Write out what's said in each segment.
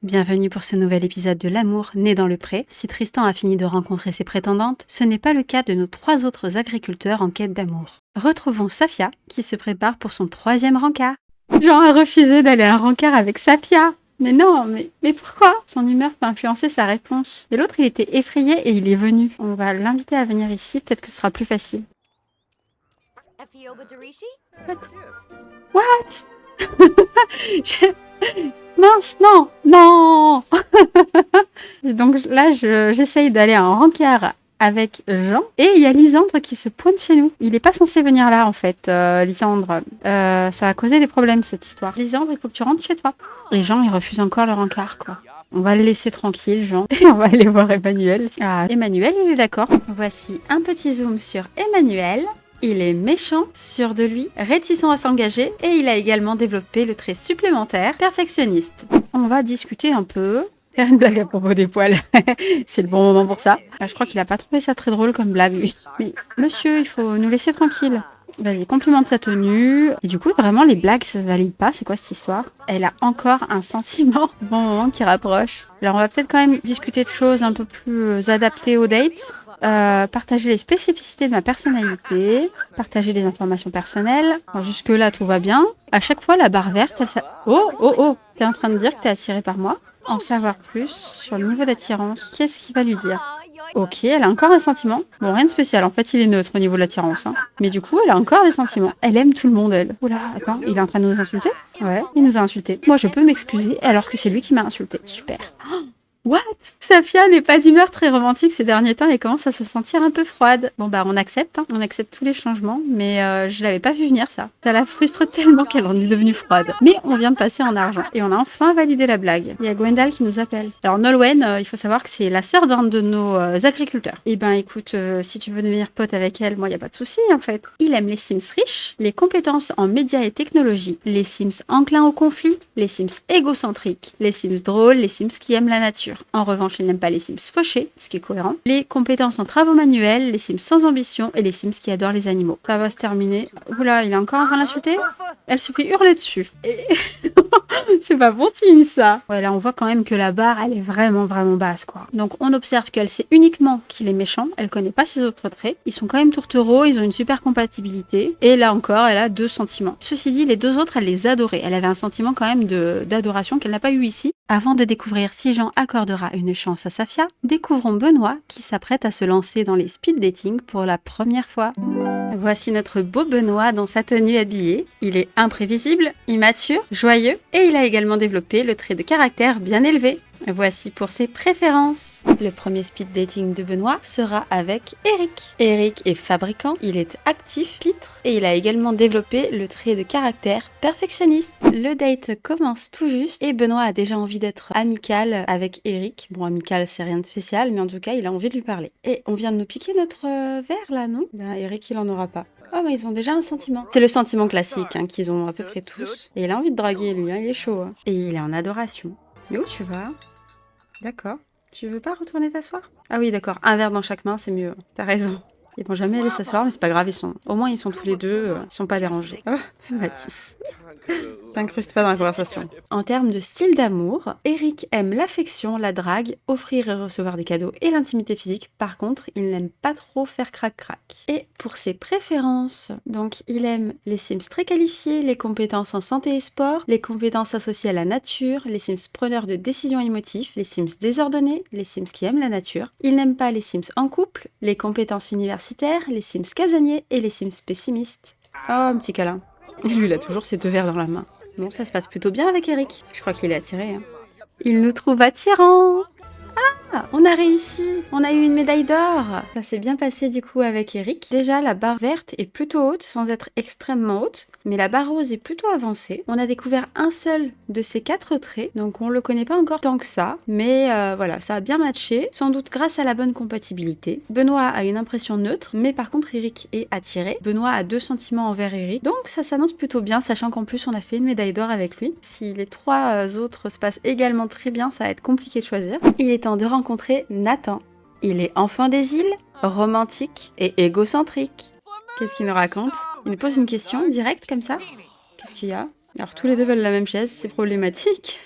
Bienvenue pour ce nouvel épisode de L'amour né dans le pré. Si Tristan a fini de rencontrer ses prétendantes, ce n'est pas le cas de nos 3 autres agriculteurs en quête d'amour. Retrouvons Safia, qui se prépare pour son 3e rencard. Jean a refusé d'aller à un rencard avec Safia. Mais non, mais pourquoi? Son humeur peut influencer sa réponse. Et l'autre, il était effrayé et il est venu. On va l'inviter à venir ici, peut-être que ce sera plus facile. What? Mince, non. Donc là, j'essaye d'aller à un rencard avec Jean. Et il y a Lisandre qui se pointe chez nous. Il n'est pas censé venir là, en fait, Lisandre. Ça va causer des problèmes, cette histoire. Lisandre, il faut que tu rentres chez toi. Et Jean, il refuse encore le rencard, quoi. On va le laisser tranquille, Jean. Et on va aller voir Emmanuel. Ah, Emmanuel, il est d'accord. Voici un petit zoom sur Emmanuel. Il est méchant, sûr de lui, réticent à s'engager et il a également développé le trait supplémentaire perfectionniste. On va discuter un peu. Faire une blague à propos des poils. C'est le bon moment pour ça. Je crois qu'il a pas trouvé ça très drôle comme blague, lui. Mais monsieur, il faut nous laisser tranquille. Vas-y, complimente sa tenue. Et du coup, vraiment, les blagues, ça se valide pas. C'est quoi cette histoire? Elle a encore un sentiment. Bon moment qui rapproche. Alors, on va peut-être quand même discuter de choses un peu plus adaptées au date. Partager les spécificités de ma personnalité, partager des informations personnelles. Alors, jusque-là, tout va bien. À chaque fois, la barre verte, elle Oh! T'es en train de dire que t'es attiré par moi? En savoir plus sur le niveau d'attirance. Qu'est-ce qu'il va lui dire? Ok, elle a encore un sentiment. Bon, rien de spécial. En fait, il est neutre au niveau de l'attirance. Hein. Mais du coup, elle a encore des sentiments. Elle aime tout le monde, elle. Oula, attends, il est en train de nous insulter? Ouais, il nous a insultés. Moi, je peux m'excuser alors que c'est lui qui m'a insulté. Super. What? Safia n'est pas d'humeur très romantique ces derniers temps et commence à se sentir un peu froide. Bon bah on accepte, hein. On accepte tous les changements, mais je l'avais pas vu venir ça. Ça la frustre tellement qu'elle en est devenue froide. Mais on vient de passer en argent et on a enfin validé la blague. Il y a Gwendal qui nous appelle. Alors Nolwenn, il faut savoir que c'est la sœur d'un de nos agriculteurs. Et ben écoute, si tu veux devenir pote avec elle, moi y a pas de souci en fait. Il aime les Sims riches, les compétences en médias et technologies, les Sims enclins au conflit, les Sims égocentriques, les Sims drôles, les Sims qui aiment la nature. En revanche, il n'aime pas les Sims fauchés, ce qui est cohérent. Les compétences en travaux manuels, les Sims sans ambition et les Sims qui adorent les animaux. Ça va se terminer. Oula, il est encore en train d'insulter? Elle se fait hurler dessus. Et... c'est pas bon signe, ça. Ouais, là, on voit quand même que la barre, elle est vraiment basse, quoi. Donc, on observe qu'elle sait uniquement qu'il est méchant. Elle connaît pas ses autres traits. Ils sont quand même tourtereaux, ils ont une super compatibilité. Et là encore, elle a 2 sentiments. Ceci dit, les 2 autres, elle les adorait. Elle avait un sentiment quand même d'adoration qu'elle n'a pas eu ici. Avant de découvrir si Jean accordera une chance à Safia, découvrons Benoît qui s'apprête à se lancer dans les speed dating pour la première fois. Voici notre beau Benoît dans sa tenue habillée. Il est imprévisible, immature, joyeux et il a également développé le trait de caractère bien élevé. Voici pour ses préférences. Le premier speed dating de Benoît sera avec Eric. Eric est fabricant, il est actif, pitre et il a également développé le trait de caractère perfectionniste. Le date commence tout juste et Benoît a déjà envie d'être amical avec Eric. Bon, amical c'est rien de spécial, mais en tout cas il a envie de lui parler. Et on vient de nous piquer notre verre là, non? Ben, Eric il en aura pas. Oh, mais ils ont déjà un sentiment. C'est le sentiment classique hein, qu'ils ont à peu près tous. Et il a envie de draguer lui, hein, il est chaud. Hein. Et il est en adoration. Mais où tu vas? D'accord. Tu veux pas retourner t'asseoir? Ah oui, d'accord. Un verre dans chaque main, c'est mieux. T'as raison. Ils vont jamais aller s'asseoir, mais c'est pas grave, au moins ils sont tous les deux, ils sont pas dérangés. Oh, Mathis. T'incrustes pas dans la conversation. En termes de style d'amour, Eric aime l'affection, la drague, offrir et recevoir des cadeaux et l'intimité physique. Par contre, il n'aime pas trop faire crac-crac. Et pour ses préférences, donc il aime les Sims très qualifiés, les compétences en santé et sport, les compétences associées à la nature, les Sims preneurs de décisions émotifs, les Sims désordonnés, les Sims qui aiment la nature. Il n'aime pas les Sims en couple, les compétences universitaires, les Sims casaniers et les Sims pessimistes. Oh, un petit câlin. Lui, il a toujours ses 2 verres dans la main. Bon, ça se passe plutôt bien avec Eric. Je crois qu'il est attiré. Hein. Il nous trouve attirants. Ah, on a réussi. On a eu une médaille d'or. Ça s'est bien passé du coup avec Eric. Déjà, la barre verte est plutôt haute, sans être extrêmement haute. Mais la barre rose est plutôt avancée. On a découvert un seul de ces 4 traits. Donc on le connaît pas encore tant que ça. Mais voilà, ça a bien matché. Sans doute grâce à la bonne compatibilité. Benoît a une impression neutre. Mais par contre, Eric est attiré. Benoît a 2 sentiments envers Eric. Donc ça s'annonce plutôt bien, sachant qu'en plus on a fait une médaille d'or avec lui. Si les 3 autres se passent également très bien, ça va être compliqué de choisir. Il est temps de rencontrer Nathan. Il est enfant des îles, romantique et égocentrique. Qu'est-ce qu'il nous raconte? Il nous pose une question directe comme ça. Qu'est-ce qu'il y a? Alors tous les 2 veulent la même chaise, c'est problématique.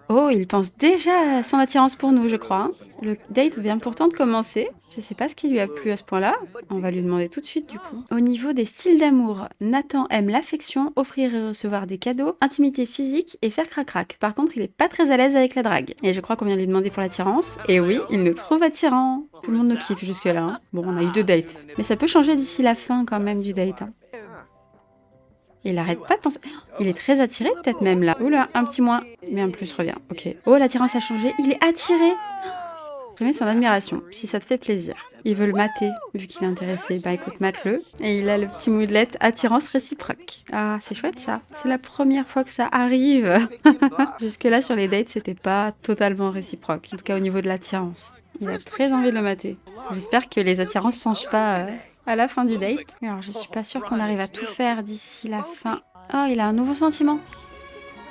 Oh, il pense déjà à son attirance pour nous, je crois, hein. Le date vient pourtant de commencer. Je sais pas ce qui lui a plu à ce point-là. On va lui demander tout de suite, du coup. Au niveau des styles d'amour, Nathan aime l'affection, offrir et recevoir des cadeaux, intimité physique et faire crac-crac. Par contre, il est pas très à l'aise avec la drague. Et je crois qu'on vient de lui demander pour l'attirance. Et oui, il nous trouve attirant. Tout le monde nous kiffe jusque-là, hein. Bon, on a eu 2 dates. Mais ça peut changer d'ici la fin, quand même, du date, hein. Il arrête pas de penser. Il est très attiré, peut-être même là. Oula, un petit moins. Mais un plus revient. Ok. Oh, l'attirance a changé. Il est attiré. Exprimez son admiration, si ça te fait plaisir. Il veut le mater, vu qu'il est intéressé. Bah écoute, mate-le. Et il a le petit moodlet attirance réciproque. Ah, c'est chouette ça. C'est la première fois que ça arrive. Jusque-là, sur les dates, c'était pas totalement réciproque. En tout cas, au niveau de l'attirance. Il a très envie de le mater. J'espère que les attirances changent pas à la fin du date. Alors, je suis pas sûre qu'on arrive à tout faire d'ici la fin. Oh, il a un nouveau sentiment.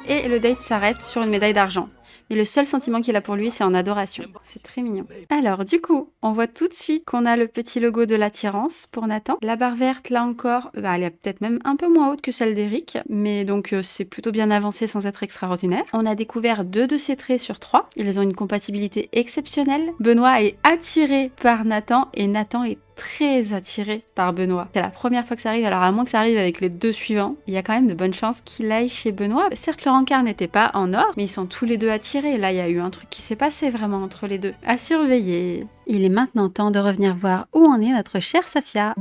Et le date s'arrête sur une médaille d'argent. Mais le seul sentiment qu'il a pour lui, c'est en adoration. C'est très mignon. Alors, du coup, on voit tout de suite qu'on a le petit logo de l'attirance pour Nathan. La barre verte, là encore, elle est peut-être même un peu moins haute que celle d'Eric, mais donc c'est plutôt bien avancé sans être extraordinaire. On a découvert 2 de ses traits sur 3. Ils ont une compatibilité exceptionnelle. Benoît est attiré par Nathan et Nathan est très attiré par Benoît. C'est la première fois que ça arrive, alors à moins que ça arrive avec les 2 suivants, il y a quand même de bonnes chances qu'il aille chez Benoît. Certes, le rencard n'était pas en or, mais ils sont tous les 2 attirés. Là, il y a eu un truc qui s'est passé vraiment entre les 2. À surveiller. Il est maintenant temps de revenir voir où en est notre chère Safia.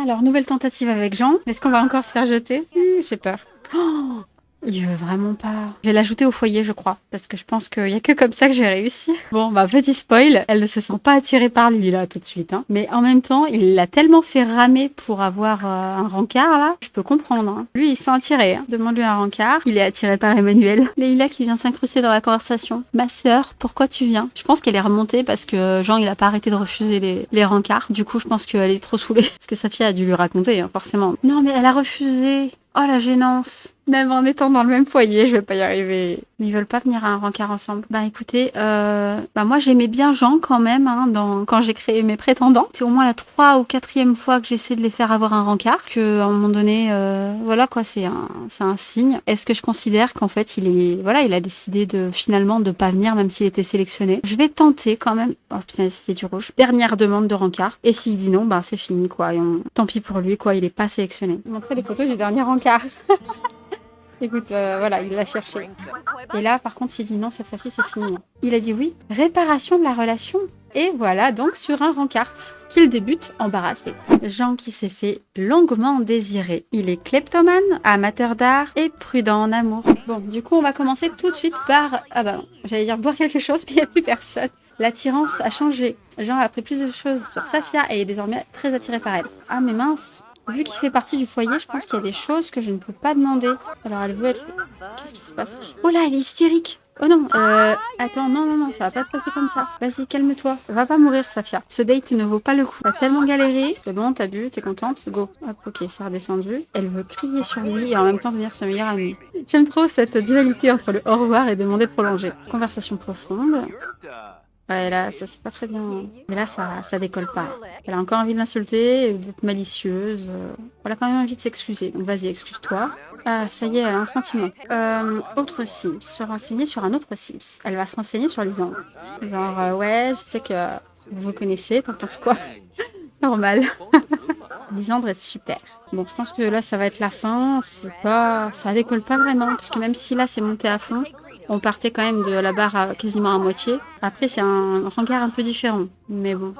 Alors, nouvelle tentative avec Jean. Est-ce qu'on va encore se faire jeter? J'ai peur. Oh, il veut vraiment pas. Je vais l'ajouter au foyer, je crois. Parce que je pense qu'il y a que comme ça que j'ai réussi. Bon, bah, petit spoil, elle ne se sent pas attirée par lui, là, tout de suite. Hein. Mais en même temps, il l'a tellement fait ramer pour avoir un rencard, là. Je peux comprendre. Hein. Lui, il se sent attiré. Hein. Demande-lui un rencard. Il est attiré par Emmanuel. Leïla qui vient s'incruster dans la conversation. Ma sœur, pourquoi tu viens? Je pense qu'elle est remontée parce que Jean, il a pas arrêté de refuser les rencards. Du coup, je pense qu'elle est trop saoulée. Parce que sa fille a dû lui raconter, hein, forcément. Non, mais elle a refusé. Oh, la gênance. Même en étant dans le même foyer, je vais pas y arriver. Mais ils veulent pas venir à un rencard ensemble. Bah écoutez, moi j'aimais bien Jean quand même, hein, quand j'ai créé mes prétendants. C'est au moins la 3e ou 4e fois que j'essaie de les faire avoir un rencard. Que à un moment donné, voilà quoi, c'est un signe. Est-ce que je considère qu'en fait il a décidé finalement de pas venir même s'il était sélectionné. Je vais tenter quand même. Oh putain, c'était du rouge. Dernière demande de rencard. Et s'il dit non, bah c'est fini quoi. Et tant pis pour lui quoi, il est pas sélectionné. Je vais montrer les photos du dernier rencard. Écoute, voilà, il l'a cherché. Et là, par contre, il dit non, cette fois-ci, c'est fini. Il a dit oui. Réparation de la relation. Et voilà, donc, sur un rencard, qu'il débute embarrassé. Jean qui s'est fait longuement désirer. Il est kleptomane, amateur d'art et prudent en amour. Bon, du coup, on va commencer tout de suite par... Ah bah non, j'allais dire boire quelque chose, mais il n'y a plus personne. L'attirance a changé. Jean a appris plus de choses sur Safia et est désormais très attiré par elle. Ah, mais mince. Vu qu'il fait partie du foyer, je pense qu'il y a des choses que je ne peux pas demander. Alors, elle veut être... Qu'est-ce qui se passe? Oh là, elle est hystérique. Oh non, attends, non, ça va pas se passer comme ça. Vas-y, calme-toi. Va pas mourir, Safia. Ce date ne vaut pas le coup. T'as tellement galéré. C'est bon, t'as bu, t'es contente? Go. Hop, ok, c'est redescendu. Elle veut crier sur lui et en même temps devenir sa meilleure amie. J'aime trop cette dualité entre le au revoir et demander de prolonger. Conversation profonde. Ouais, là, ça c'est pas très bien. Mais là, ça décolle pas. Elle a encore envie de l'insulter, d'être malicieuse. Elle a quand même envie de s'excuser. Donc vas-y, excuse-toi. Ah, ça y est, elle a un sentiment. Autre Sims. Se renseigner sur un autre Sims. Elle va se renseigner sur Lisandre. Genre, ouais, je sais que vous vous connaissez, t'en penses quoi? Normal. Lisandre est super. Bon, je pense que là, ça va être la fin. Ça décolle pas vraiment. Parce que même si là, c'est monté à fond, on partait quand même de la barre quasiment à moitié. Après, c'est un regard un peu différent. Mais bon.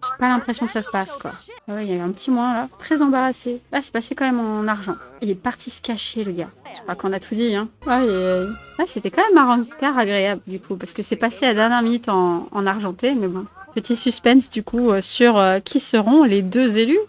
J'ai pas l'impression que ça se passe, quoi. Ah ouais, il y a eu un petit moins, là. Très embarrassé. Là, c'est passé quand même en argent. Il est parti se cacher, le gars. Je crois qu'on a tout dit, hein. Ouais, c'était quand même un regard agréable, du coup. Parce que c'est passé à la dernière minute en argenté, mais bon. Petit suspense, du coup, sur qui seront les 2 élus.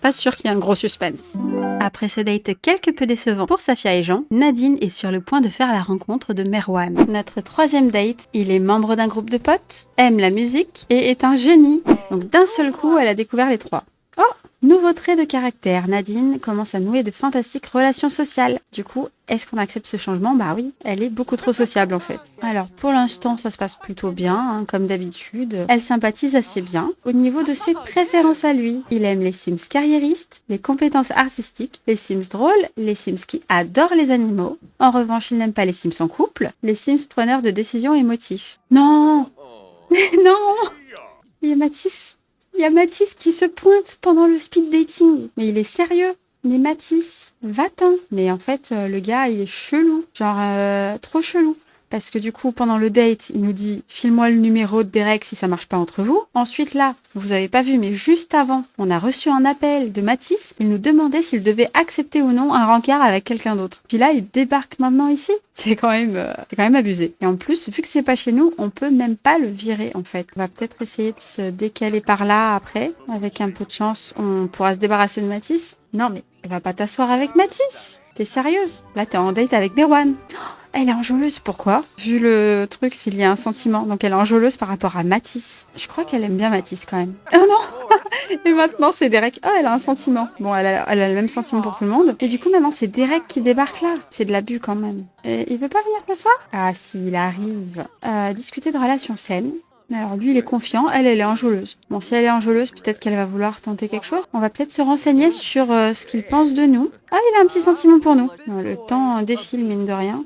Pas sûr qu'il y ait un gros suspense. Après ce date quelque peu décevant pour Safia et Jean, Nadine est sur le point de faire la rencontre de Merwan. Notre 3e date, il est membre d'un groupe de potes, aime la musique et est un génie. Donc d'un seul coup, elle a découvert les 3. Oh, nouveau trait de caractère. Nadine commence à nouer de fantastiques relations sociales. Du coup, Est-ce qu'on accepte ce changement? Bah oui, elle est beaucoup trop sociable en fait. Alors pour l'instant, ça se passe plutôt bien, hein, comme d'habitude. Elle sympathise assez bien. Au niveau de ses préférences à lui, il aime les Sims carriéristes, les compétences artistiques, les Sims drôles, les Sims qui adorent les animaux. En revanche, il n'aime pas les Sims en couple, les Sims preneurs de décisions émotifs. Non. Non. Il y a Mathis. Il y a Mathis qui se pointe pendant le speed dating. Mais il est sérieux. Mais Mathis, va-t'en. Mais en fait, le gars, il est chelou. Genre, trop chelou. Parce que du coup, pendant le date, il nous dit « File-moi le numéro de Derek si ça marche pas entre vous ». Ensuite, là, vous avez pas vu, mais juste avant, on a reçu un appel de Mathis. Il nous demandait s'il devait accepter ou non un rencard avec quelqu'un d'autre. Puis là, il débarque maintenant ici. C'est quand même abusé. Et en plus, vu que c'est pas chez nous, on peut même pas le virer, en fait. On va peut-être essayer de se décaler par là après. Avec un peu de chance, on pourra se débarrasser de Mathis. Non, mais va pas t'asseoir avec Mathis. T'es sérieuse? Là, t'es en date avec Merwan. Elle est enjôleuse, pourquoi? Vu le truc, s'il y a un sentiment. Donc elle est enjôleuse par rapport à Mathis. Je crois qu'elle aime bien Mathis quand même. Oh non. Et maintenant c'est Derek. Oh, elle a un sentiment. Bon, elle a le même sentiment pour tout le monde. Et du coup maintenant c'est Derek qui débarque là. C'est de l'abus quand même. Et il veut pas venir t'asseoir? Ah si, il arrive. Discuter de relations saines. Alors lui il est confiant, elle est enjôleuse. Bon, si elle est enjôleuse, peut-être qu'elle va vouloir tenter quelque chose. On va peut-être se renseigner sur ce qu'il pense de nous. Ah, il a un petit sentiment pour nous. Non, le temps défile mine de rien.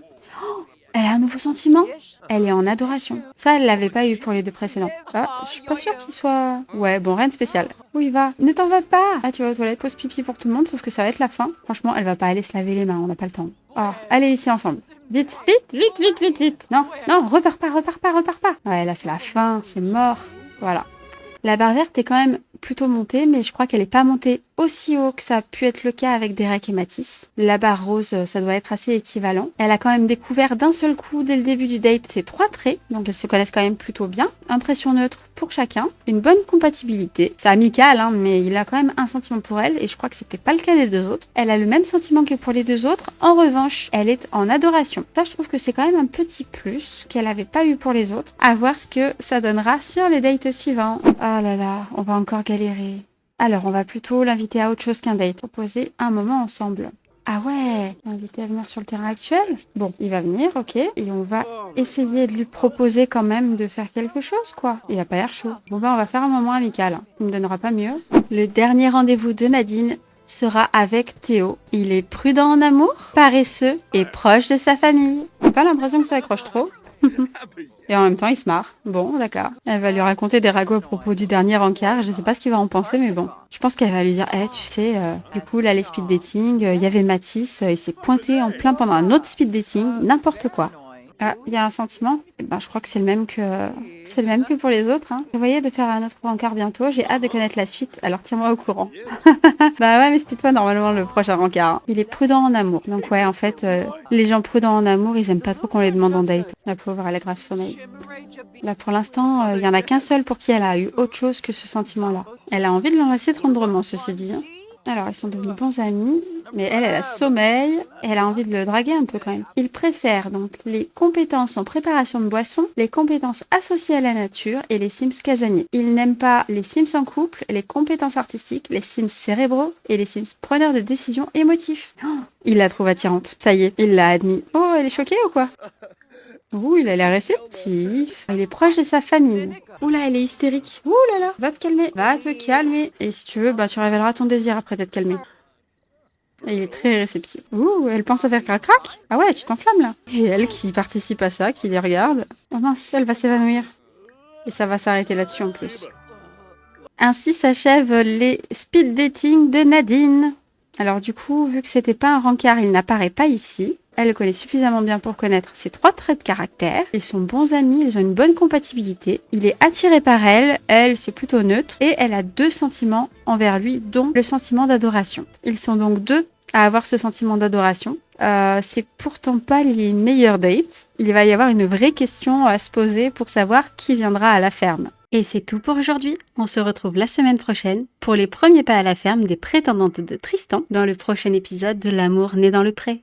Elle a un nouveau sentiment. Elle est en adoration. Ça, elle l'avait pas eu pour les deux précédents. Ah, je suis pas sûre qu'il soit... Ouais, bon, rien de spécial. Où il va? Ne t'en va pas. Ah, tu vas aux toilettes, pose pipi pour tout le monde, sauf que ça va être la fin. Franchement, elle va pas aller se laver les mains, on n'a pas le temps. Ah, allez ici ensemble. Vite, vite, vite, vite, vite, vite. Non, non, repars pas, repars pas, repars pas. Ouais, là, c'est la fin, c'est mort. Voilà. La barre verte est quand même plutôt montée, mais je crois qu'elle n'est pas montée aussi haut que ça a pu être le cas avec Derek et Mathis. La barre rose, ça doit être assez équivalent. Elle a quand même découvert d'un seul coup, dès le début du date, ces 3 traits, donc elles se connaissent quand même plutôt bien. Impression neutre pour chacun, une bonne compatibilité. C'est amical, hein, mais il a quand même un sentiment pour elle, et je crois que c'était pas le cas des deux autres. Elle a le même sentiment que pour les deux autres. En revanche, elle est en adoration. Ça, je trouve que c'est quand même un petit plus qu'elle n'avait pas eu pour les autres. À voir ce que ça donnera sur les dates suivants. Ah là là, on va encore galérer. Alors, on va plutôt l'inviter à autre chose qu'un date. Proposer un moment ensemble. Ah ouais, l'inviter à venir sur le terrain actuel? Bon, il va venir, ok. Et on va essayer de lui proposer quand même de faire quelque chose, quoi. Il a pas l'air chaud. Bon ben, on va faire un moment amical. Il me donnera pas mieux. Le dernier rendez-vous de Nadine sera avec Théo. Il est prudent en amour, paresseux et proche de sa famille. J'ai pas l'impression que ça accroche trop. Et en même temps, il se marre. Bon, d'accord. Elle va lui raconter des ragots à propos du dernier rencard. Je sais pas ce qu'il va en penser, mais bon. Je pense qu'elle va lui dire, tu sais, du coup, là, les speed dating, il y avait Mathis, il s'est pointé en plein pendant un autre speed dating, n'importe quoi. Ah, il y a un sentiment. Ben, je crois que c'est le même que pour les autres. Hein. Vous voyez, de faire un autre rencard bientôt. J'ai hâte de connaître la suite. Alors tiens-moi au courant. Bah ouais, mais c'était toi normalement le prochain rencard. Hein. Il est prudent en amour. Donc ouais, en fait, les gens prudents en amour, ils aiment pas trop qu'on les demande en date. La pauvre, elle a grave sommeil. Là, pour l'instant, il y en a qu'un seul pour qui elle a eu autre chose que ce sentiment-là. Elle a envie de l'enlacer tendrement, ceci dit. Hein. Alors, ils sont devenus bons amis, mais elle a sommeil, et elle a envie de le draguer un peu quand même. Il préfère donc les compétences en préparation de boissons, les compétences associées à la nature et les Sims casaniers. Il n'aime pas les Sims en couple, les compétences artistiques, les Sims cérébraux et les Sims preneurs de décisions émotifs. Oh, il la trouve attirante. Ça y est, il l'a admis. Oh, elle est choquée ou quoi? Ouh, il a l'air réceptif. Il est proche de sa famille. Ouh là, elle est hystérique. Ouh là là, va te calmer. Va te calmer. Et si tu veux, bah tu révéleras ton désir après t'être calmé. Et il est très réceptif. Ouh, elle pense à faire crac-crac. Ah ouais, tu t'enflammes là. Et elle qui participe à ça, qui les regarde. Oh mince, elle va s'évanouir. Et ça va s'arrêter là-dessus en plus. Ainsi s'achèvent les speed dating de Nadine. Alors du coup, vu que c'était pas un rencard, il n'apparaît pas ici. Elle le connaît suffisamment bien pour connaître ses 3 traits de caractère. Ils sont bons amis, ils ont une bonne compatibilité. Il est attiré par elle, elle c'est plutôt neutre. Et elle a 2 sentiments envers lui, dont le sentiment d'adoration. Ils sont donc 2 à avoir ce sentiment d'adoration. C'est pourtant pas les meilleurs dates. Il va y avoir une vraie question à se poser pour savoir qui viendra à la ferme. Et c'est tout pour aujourd'hui. On se retrouve la semaine prochaine pour les premiers pas à la ferme des prétendantes de Tristan dans le prochain épisode de L'amour né dans le pré.